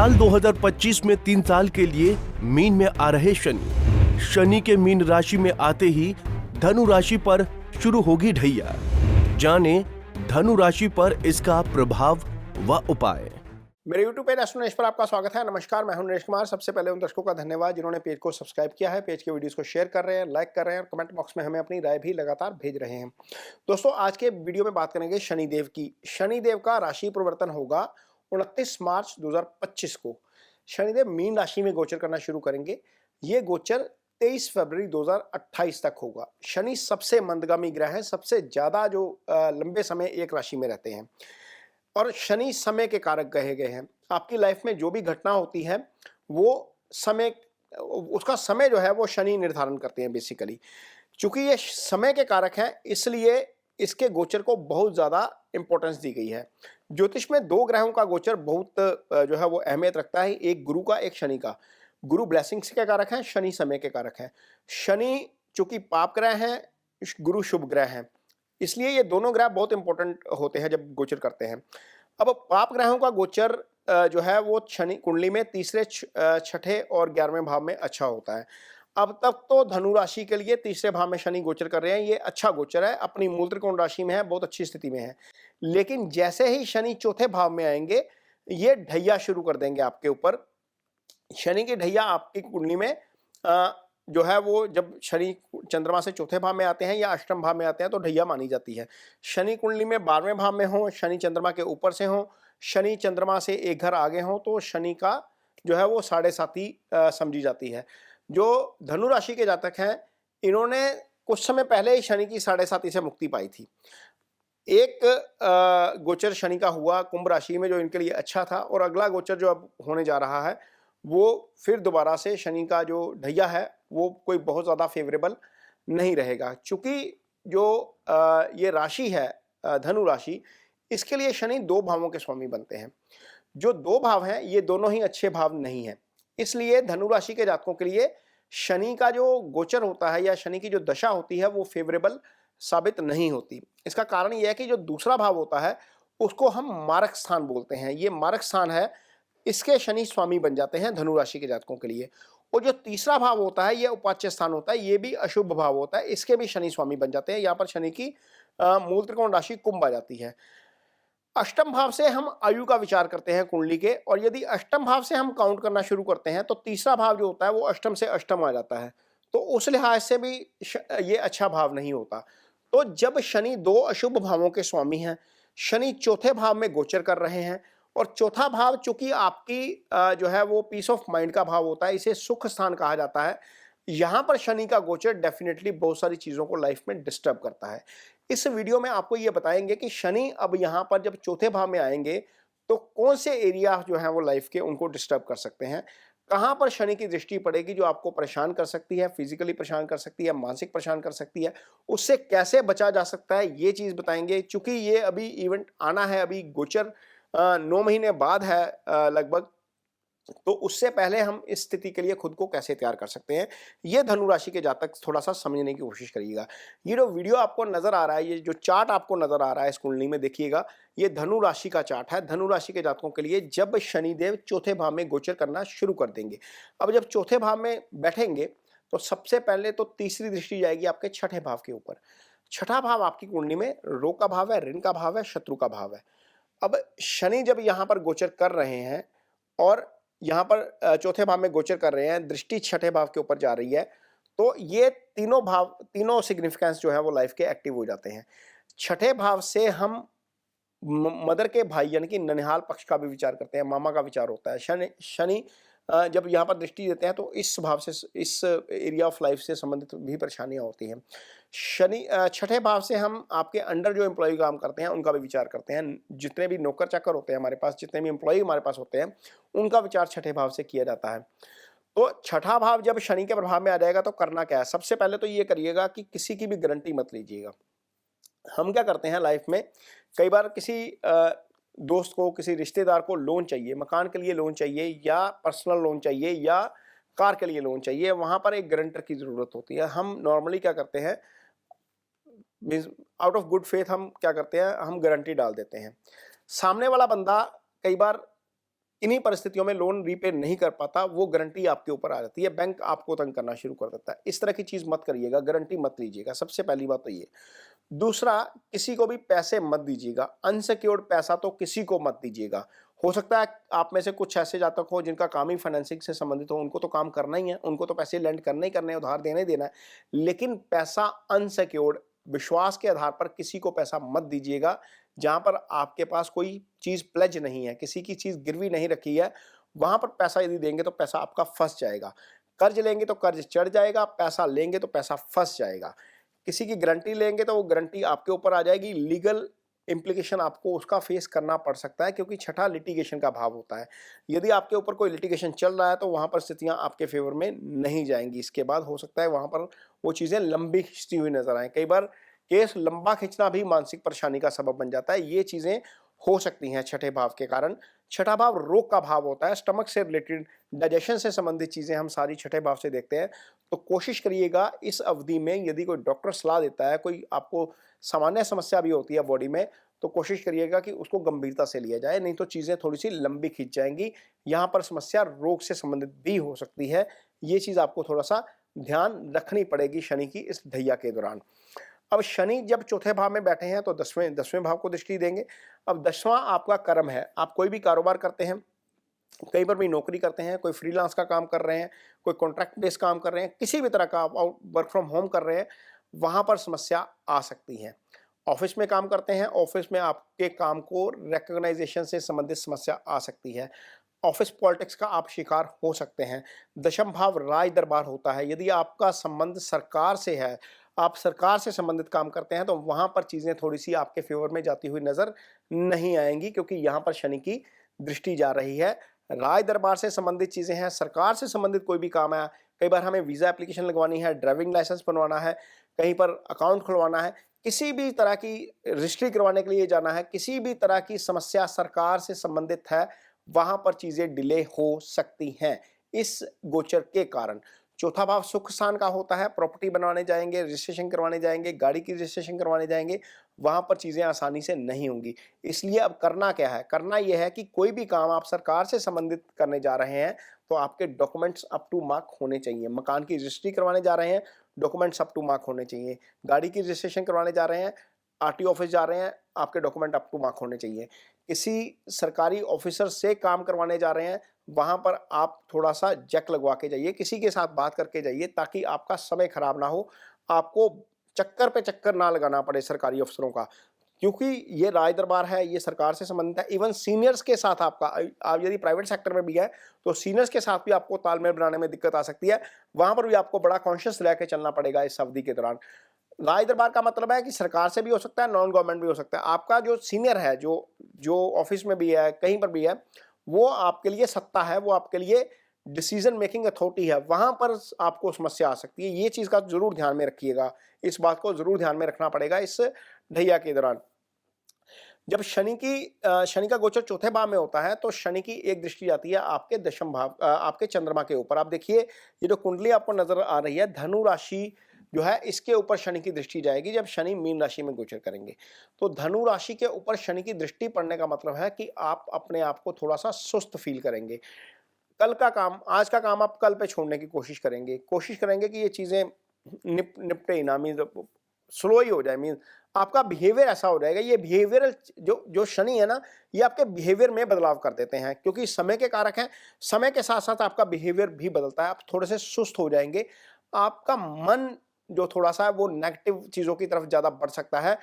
साल 2025 में 3 साल के लिए मीन में आ रहे शनि। शनि के मीन राशि में आते ही धनु राशि पर शुरू होगी ढैया। जाने धनु राशि पर इसका प्रभाव व उपाय। मेरे YouTube पेज एस्ट्रो नरेश पर आपका स्वागत है। नमस्कार, मैं हूं नरेश कुमार। सबसे पहले उन दर्शकों का धन्यवाद जिन्होंने पेज को सब्सक्राइब किया है, पेज के वीडियोस को शेयर कर रहे हैं, लाइक कर रहे हैं और कमेंट बॉक्स में हमें अपनी राय भी लगातार भेज रहे हैं। दोस्तों, आज के वीडियो में बात करेंगे शनिदेव की। शनिदेव का राशि परिवर्तन होगा 29 मार्च 2025 को। शनिदेव मीन राशि में गोचर करना शुरू करेंगे। ये गोचर 23 फरवरी 2028 तक होगा। शनि सबसे मंदगामी ग्रह है, सबसे ज्यादा जो लंबे समय एक राशि में रहते हैं और शनि समय के कारक कहे गए हैं। आपकी लाइफ में जो भी घटना होती है वो समय, उसका समय जो है वो शनि निर्धारण करते हैं बेसिकली। चूंकि ये समय के कारक हैं इसलिए इसके गोचर को बहुत ज़्यादा इंपॉर्टेंस दी गई है। ज्योतिष में दो ग्रहों का गोचर बहुत जो है वो अहमियत रखता है, एक गुरु का, एक शनि का। गुरु ब्लेसिंग्स के कारक हैं, शनि समय के कारक हैं। शनि चूंकि पाप ग्रह हैं, गुरु शुभ ग्रह हैं, इसलिए ये दोनों ग्रह बहुत इंपॉर्टेंट होते हैं जब गोचर करते हैं। अब पाप ग्रहों का गोचर जो है वो शनि कुंडली में तीसरे, छठे और 11वें भाव में अच्छा होता है। अब तक तो धनु राशि के लिए तीसरे भाव में शनि गोचर कर रहे हैं, ये अच्छा गोचर है, अपनी मूल त्रिकोण राशि में है, बहुत अच्छी स्थिति में है। लेकिन जैसे ही शनि चौथे भाव में आएंगे ये ढैया शुरू कर देंगे आपके ऊपर। शनि की ढैया आपकी कुंडली में जो है वो जब शनि चंद्रमा से चौथे भाव में आते हैं या अष्टम भाव में आते हैं तो ढैया मानी जाती है। शनि कुंडली में 12वें भाव में हो, शनि चंद्रमा के ऊपर से हो, शनि चंद्रमा से एक घर आगे हो तो शनि का जो है वो 7.5 समझी जाती है। जो धनु राशि के जातक हैं इन्होंने कुछ समय पहले ही शनि की 7.5 से मुक्ति पाई थी। एक गोचर शनि का हुआ कुंभ राशि में जो इनके लिए अच्छा था, और अगला गोचर जो अब होने जा रहा है वो फिर दोबारा से शनि का जो ढैया है वो कोई बहुत ज़्यादा फेवरेबल नहीं रहेगा। चूँकि जो ये राशि है धनु राशि, इसके लिए शनि दो भावों के स्वामी बनते हैं। जो दो भाव हैं ये दोनों ही अच्छे भाव नहीं हैं, इसलिए धनु राशि के जातकों के लिए शनि का जो गोचर होता है या शनि की जो दशा होती है वो फेवरेबल साबित नहीं होती। इसका कारण यह है कि जो दूसरा भाव होता है उसको हम मारक स्थान बोलते हैं। ये मारक स्थान है, इसके शनि स्वामी बन जाते हैं धनु राशि के जातकों के लिए। और जो तीसरा भाव होता है ये उपाच्य स्थान होता है, ये भी अशुभ भाव होता है, इसके भी शनि स्वामी बन जाते हैं। यहाँ पर शनि की मूल त्रिकोण राशि कुंभ आ जाती है। अष्टम भाव से हम आयु का विचार करते हैं कुंडली के, और यदि अष्टम भाव से हम काउंट करना शुरू करते हैं तो तीसरा भाव जो होता है वो अष्टम से अष्टम आ जाता है, तो उस लिहाज से भी ये अच्छा भाव नहीं होता। तो जब शनि दो अशुभ भावों के स्वामी हैं, शनि चौथे भाव में गोचर कर रहे हैं, और चौथा भाव चूंकि आपकी जो है वो पीस ऑफ माइंड का भाव होता है, इसे सुख स्थान कहा जाता है। यहाँ पर शनि का गोचर डेफिनेटली बहुत सारी चीज़ों को लाइफ में डिस्टर्ब करता है। इस वीडियो में आपको ये बताएंगे कि शनि अब यहाँ पर जब चौथे भाव में आएंगे तो कौन से एरिया जो है वो लाइफ के उनको डिस्टर्ब कर सकते हैं, कहाँ पर शनि की दृष्टि पड़ेगी जो आपको परेशान कर सकती है, फिजिकली परेशान कर सकती है, मानसिक परेशान कर सकती है, उससे कैसे बचा जा सकता है ये चीज़ बताएंगे। चूंकि ये अभी इवेंट आना है, अभी गोचर 9 महीने बाद है लगभग, तो उससे पहले हम इस स्थिति के लिए खुद को कैसे तैयार कर सकते हैं, ये धनु राशि के जातक थोड़ा सा समझने की कोशिश करिएगा। ये जो वीडियो आपको नजर आ रहा है, ये जो चार्ट आपको नजर आ रहा है इस कुंडली में देखिएगा, ये धनु राशि का चार्ट है। धनु राशि के जातकों के लिए जब शनिदेव चौथे भाव में गोचर करना शुरू कर देंगे, अब जब चौथे भाव में बैठेंगे तो सबसे पहले तो तीसरी दृष्टि जाएगी आपके छठे भाव के ऊपर। छठा भाव आपकी कुंडली में रोग का भाव है, ऋण का भाव है, शत्रु का भाव है। अब शनि जब यहाँ पर गोचर कर रहे हैं और यहाँ पर चौथे भाव में गोचर कर रहे हैं, दृष्टि छठे भाव के ऊपर जा रही है, तो ये तीनों भाव, तीनों सिग्निफिकेंस जो है वो लाइफ के एक्टिव हो जाते हैं। छठे भाव से हम मदर के भाई यानी कि ननिहाल पक्ष का भी विचार करते हैं, मामा का विचार होता है। शनि जब यहाँ पर दृष्टि देते हैं तो इस भाव से, इस एरिया ऑफ लाइफ से संबंधित भी परेशानियाँ होती हैं। शनि छठे भाव से हम आपके अंडर जो एम्प्लॉय काम करते हैं उनका भी विचार करते हैं। जितने भी नौकर चाकर होते हैं हमारे पास, जितने भी एम्प्लॉय हमारे पास होते हैं, उनका विचार छठे भाव से किया जाता है। तो छठा भाव जब शनि के प्रभाव में आ जाएगा तो करना क्या है, सबसे पहले तो ये करिएगा कि किसी की भी गारंटी मत लीजिएगा। हम क्या करते हैं लाइफ में, कई बार किसी दोस्त को, किसी रिश्तेदार को लोन चाहिए, मकान के लिए लोन चाहिए या पर्सनल लोन चाहिए या कार के लिए लोन चाहिए, वहाँ पर एक गारंटर की ज़रूरत होती है। हम नॉर्मली क्या करते हैं, means out of good faith हम क्या करते हैं, हम गारंटी डाल देते हैं। सामने वाला बंदा कई बार इन्हीं परिस्थितियों में लोन रीपे नहीं कर पाता, वो गारंटी आपके ऊपर आ जाती है, बैंक आपको तंग करना शुरू कर देता है। इस तरह की चीज़ मत करिएगा, गारंटी मत लीजिएगा, सबसे पहली बात तो ये। दूसरा, किसी को भी पैसे मत दीजिएगा, अनसिक्योर्ड पैसा तो किसी को मत दीजिएगा। हो सकता है आप में से कुछ ऐसे जातक हो जिनका काम ही फाइनेंसिंग से संबंधित हो, उनको तो काम करना ही है, उनको तो पैसे लेंड करने ही करने हैं, उधार देना ही देना है, लेकिन पैसा अनसिक्योर्ड विश्वास के आधार पर किसी को पैसा मत दीजिएगा, जहां पर आपके पास कोई चीज प्लेज नहीं है, किसी की चीज गिरवी नहीं रखी है, वहां पर पैसा यदि देंगे तो पैसा आपका फंस जाएगा। कर्ज लेंगे तो कर्ज चढ़ जाएगा, पैसा लेंगे तो पैसा फंस जाएगा। किसी की गारंटी लेंगे तो वो गारंटी आपके ऊपर आ जाएगी, लीगल इम्प्लीकेशन आपको उसका फेस करना पड़ सकता है, क्योंकि छठा लिटिगेशन का भाव होता है। यदि आपके ऊपर कोई लिटिगेशन चल रहा है तो वहां पर स्थितियां आपके फेवर में नहीं जाएंगी। इसके बाद हो सकता है वहां पर वो चीजें लंबी खिंचती हुई नजर आए। कई बार केस लंबा खिंचना भी मानसिक परेशानी का सबब बन जाता है। ये चीजें हो सकती हैं छठे भाव के कारण। छठा भाव रोग का भाव होता है, स्टमक से रिलेटेड, डाइजेशन से संबंधित चीजें हम सारी छठे भाव से देखते हैं। तो कोशिश करिएगा इस अवधि में, यदि कोई डॉक्टर सलाह देता है, कोई आपको सामान्य समस्या भी होती है बॉडी में, तो कोशिश करिएगा कि उसको गंभीरता से लिया जाए, नहीं तो चीजें थोड़ी सी लंबी खींच जाएंगी। यहाँ पर समस्या रोग से संबंधित भी हो सकती है। ये चीज आपको थोड़ा सा ध्यान रखनी पड़ेगी शनि की इस ढैया के दौरान। अब शनि जब चौथे भाव में बैठे हैं तो दसवें भाव को दृष्टि देंगे। अब 10वां आपका कर्म है। आप कोई भी कारोबार करते हैं, कहीं पर भी नौकरी करते हैं, कोई फ्रीलांस का काम कर रहे हैं, कोई कॉन्ट्रैक्ट बेस काम कर रहे हैं, किसी भी तरह का आप वर्क फ्रॉम होम कर रहे हैं, वहां पर समस्या आ सकती है। ऑफिस में काम करते हैं, ऑफिस में आपके काम को रिकॉग्नाइजेशन से संबंधित समस्या आ सकती है। ऑफिस पॉलिटिक्स का आप शिकार हो सकते हैं। दशम भाव राज दरबार होता है। यदि आपका संबंध सरकार से है, आप सरकार से संबंधित काम करते हैं, तो वहां पर चीजें थोड़ी सी आपके फेवर में जाती हुई नजर नहीं आएंगी, क्योंकि यहां पर शनि की दृष्टि जा रही है। राज दरबार से संबंधित चीजें हैं, सरकार से संबंधित कोई भी काम है, कई बार हमें वीजा एप्लीकेशन लगवानी है, ड्राइविंग लाइसेंस बनवाना है, कहीं पर अकाउंट खुलवाना है, किसी भी तरह की रजिस्ट्री करवाने के लिए जाना है, किसी भी तरह की समस्या सरकार से संबंधित है, वहां पर चीजें डिले हो सकती हैं इस गोचर के कारण। चौथा भाव सुख स्थान का होता है। प्रॉपर्टी बनवाने जाएंगे, रजिस्ट्रेशन करवाने जाएंगे, गाड़ी की रजिस्ट्रेशन करवाने जाएंगे, वहां पर चीजें आसानी से नहीं होंगी। इसलिए अब करना क्या है? करना यह है कि कोई भी काम आप सरकार से संबंधित करने जा रहे हैं तो आपके डॉक्यूमेंट्स अप टू मार्क होने चाहिए। मकान की रजिस्ट्री करवाने जा रहे हैं, डॉक्यूमेंट्स अप टू मार्क होने चाहिए। गाड़ी की रजिस्ट्रेशन करवाने जा रहे हैं, आरटीओ ऑफिस जा रहे हैं, आपके डॉक्यूमेंट अप टू मार्क होने चाहिए। किसी सरकारी ऑफिसर से काम करवाने जा रहे हैं, वहां पर आप थोड़ा सा जैक लगवा के जाइए, किसी के साथ बात करके जाइए, ताकि आपका समय खराब ना हो, आपको चक्कर पे चक्कर ना लगाना पड़े सरकारी अफसरों का, क्योंकि ये राज दरबार है, ये सरकार से संबंधित है। इवन सीनियर्स के साथ आपका, आप यदि प्राइवेट सेक्टर में भी है तो सीनियर्स के साथ भी आपको तालमेल बनाने में दिक्कत आ सकती है। वहां पर भी आपको बड़ा कॉन्शियस रह के चलना पड़ेगा इस अवधि के दौरान। राज दरबार का मतलब है कि सरकार से भी हो सकता है, नॉन गवर्नमेंट भी हो सकता है। आपका जो सीनियर है, जो ऑफिस में भी है, कहीं पर भी है, वो आपके लिए सत्ता है, वो आपके लिए डिसीजन मेकिंग अथॉरिटी है, वहां पर आपको समस्या आ सकती है। ये चीज का जरूर ध्यान में रखिएगा, इस बात को जरूर ध्यान में रखना पड़ेगा इस ढैया के दौरान। जब शनि का गोचर चौथे भाव में होता है तो शनि की एक दृष्टि जाती है आपके दशम भाव, आपके चंद्रमा के ऊपर। आप देखिए, ये जो कुंडली आपको नजर आ रही है, धनु राशि जो है, इसके ऊपर शनि की दृष्टि जाएगी जब शनि मीन राशि में गोचर करेंगे। तो धनु राशि के ऊपर शनि की दृष्टि पड़ने का मतलब है कि आप अपने आप को थोड़ा सा सुस्त फील करेंगे। कल का काम, आज का काम आप कल पे छोड़ने की कोशिश करेंगे कि ये चीजें निपटे ही ना, मीन स्लो ही हो जाए, मीन आपका बिहेवियर ऐसा हो जाएगा। ये बिहेवियरल जो शनि है ना, ये आपके बिहेवियर में बदलाव कर देते हैं, क्योंकि समय के कारक हैं। समय के साथ साथ आपका बिहेवियर भी बदलता है, आप थोड़े से सुस्त हो जाएंगे, आपका मन जो थोड़ा सा है वो नेगेटिव चीजों की तरफ ज्यादा बढ़ सकता है।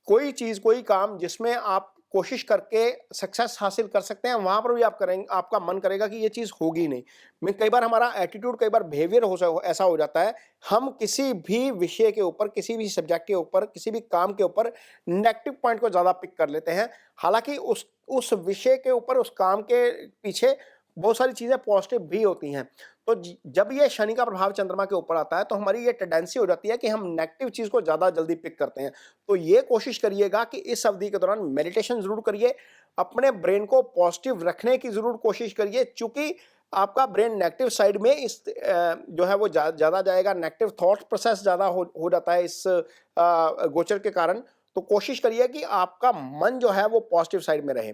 कोई चीज, कोई काम जिसमें आप कोशिश करके सक्सेस हासिल कर सकते हैं, वहां पर भी आपका मन करेगा कि ये चीज होगी नहीं। मैं कई बार हमारा एटीट्यूड, कई बार बिहेवियर ऐसा हो जाता है, हम किसी भी विषय के ऊपर, किसी भी सब्जेक्ट के ऊपर, किसी भी काम के ऊपर नेगेटिव पॉइंट को ज्यादा पिक कर लेते हैं, हालांकि उस विषय के ऊपर, उस काम के पीछे बहुत सारी चीजें पॉजिटिव भी होती हैं। तो जब ये शनि का प्रभाव चंद्रमा के ऊपर आता है तो हमारी ये टेंडेंसी हो जाती है कि हम नेगेटिव चीज को ज्यादा जल्दी पिक करते हैं। तो ये कोशिश करिएगा कि इस अवधि के दौरान मेडिटेशन जरूर करिए, अपने ब्रेन को पॉजिटिव रखने की जरूर कोशिश करिए, क्योंकि आपका ब्रेन नेगेटिव साइड में इस जो है वो ज्यादा जाएगा, नेगेटिव थॉट प्रोसेस ज्यादा हो जाता है इस गोचर के कारण। तो कोशिश करिए कि आपका मन जो है वो पॉजिटिव साइड में रहे।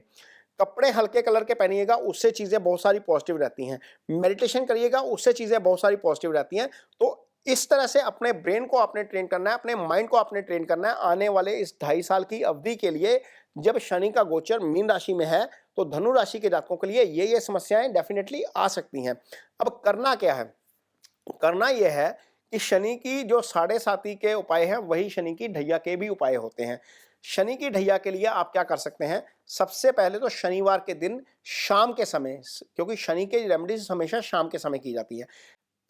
कपड़े हल्के कलर के पहनिएगा, उससे चीज़ें बहुत सारी पॉजिटिव रहती हैं। मेडिटेशन करिएगा, उससे चीज़ें बहुत सारी पॉजिटिव रहती हैं। तो इस तरह से अपने ब्रेन को आपने ट्रेन करना है, अपने माइंड को आपने ट्रेन करना है। आने वाले इस 2.5 साल की अवधि के लिए जब शनि का गोचर मीन राशि में है, तो धनु राशि के जातकों के लिए ये समस्याएं डेफिनेटली आ सकती हैं। अब करना क्या है? करना यह है कि शनि की जो 7.5 के उपाय हैं, वही शनि की ढैया के भी उपाय होते हैं। शनि की ढैया के लिए आप क्या कर सकते हैं? सबसे पहले तो शनिवार के दिन शाम के समय, क्योंकि शनि के रेमेडीज हमेशा शाम के समय की जाती है,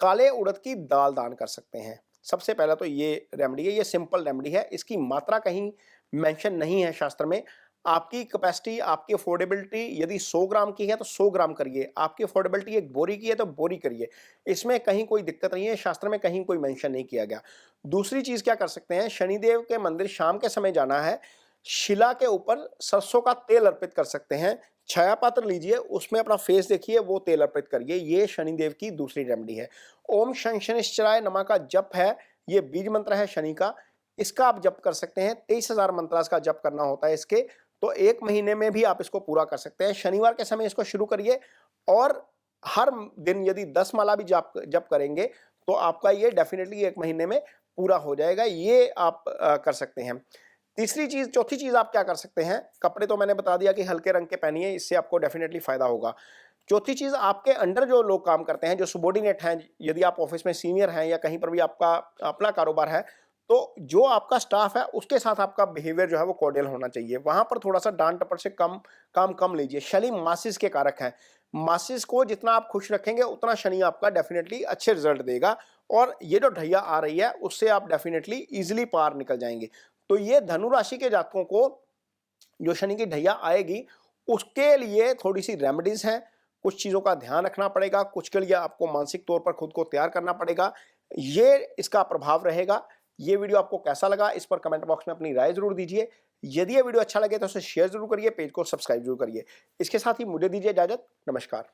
काले उड़द की दाल दान कर सकते हैं। सबसे पहला तो ये रेमेडी है, ये सिंपल रेमेडी है। इसकी मात्रा कहीं मेंशन नहीं है शास्त्र में। आपकी कैपेसिटी, आपकी अफोर्डेबिलिटी यदि 100 ग्राम की है तो 100 ग्राम करिए, आपकी अफोर्डेबिलिटी एक बोरी की है तो बोरी करिए। इसमें कहीं कोई दिक्कत नहीं है, शास्त्र में कहीं कोई मेंशन नहीं किया गया। दूसरी चीज क्या कर सकते हैं? शनिदेव के मंदिर शाम के समय जाना है, शिला के ऊपर सरसों का तेल अर्पित कर सकते हैं। छाया पात्र लीजिए, उसमें अपना फेस देखिए, वो तेल अर्पित करिए। ये शनिदेव की दूसरी रेमेडी है। ओम शनिश्चराय नमः का जप है, ये बीज मंत्र है शनि का, इसका आप जप कर सकते हैं। 23,000 मंत्रास का जप करना होता है इसके, तो 1 महीने में भी आप इसको पूरा कर सकते हैं। शनिवार के समय इसको शुरू करिए और हर दिन यदि 10 माला भी जप करेंगे तो आपका ये डेफिनेटली 1 महीने में पूरा हो जाएगा। ये आप कर सकते हैं। चौथी चीज आप क्या कर सकते हैं? कपड़े तो मैंने बता दिया कि हल्के रंग के पहनिए, इससे आपको डेफिनेटली फायदा होगा। चौथी चीज, आपके अंडर जो लोग काम करते हैं, जो सबॉर्डिनेट हैं, यदि आप ऑफिस में सीनियर हैं या कहीं पर भी आपका अपना कारोबार है, तो जो आपका स्टाफ है उसके साथ आपका बिहेवियर जो है वो कॉर्डियल होना चाहिए। वहां पर थोड़ा सा डांट टपट से काम कम लीजिए। शनि मासिस के कारक हैं, मासिस को जितना आप खुश रखेंगे उतना शनि आपका डेफिनेटली अच्छे रिजल्ट देगा, और ये जो ढैया आ रही है उससे आप डेफिनेटली इजिली पार निकल जाएंगे। तो ये धनु राशि के जातकों को जो शनि की ढैया आएगी उसके लिए थोड़ी सी रेमेडीज हैं। कुछ चीजों का ध्यान रखना पड़ेगा, कुछ के लिए आपको मानसिक तौर पर खुद को तैयार करना पड़ेगा। ये इसका प्रभाव रहेगा। ये वीडियो आपको कैसा लगा, इस पर कमेंट बॉक्स में अपनी राय जरूर दीजिए। यदि ये वीडियो अच्छा लगे तो उसे शेयर जरूर करिए, पेज को सब्सक्राइब जरूर करिए। इसके साथ ही मुझे दीजिए इजाजत। नमस्कार।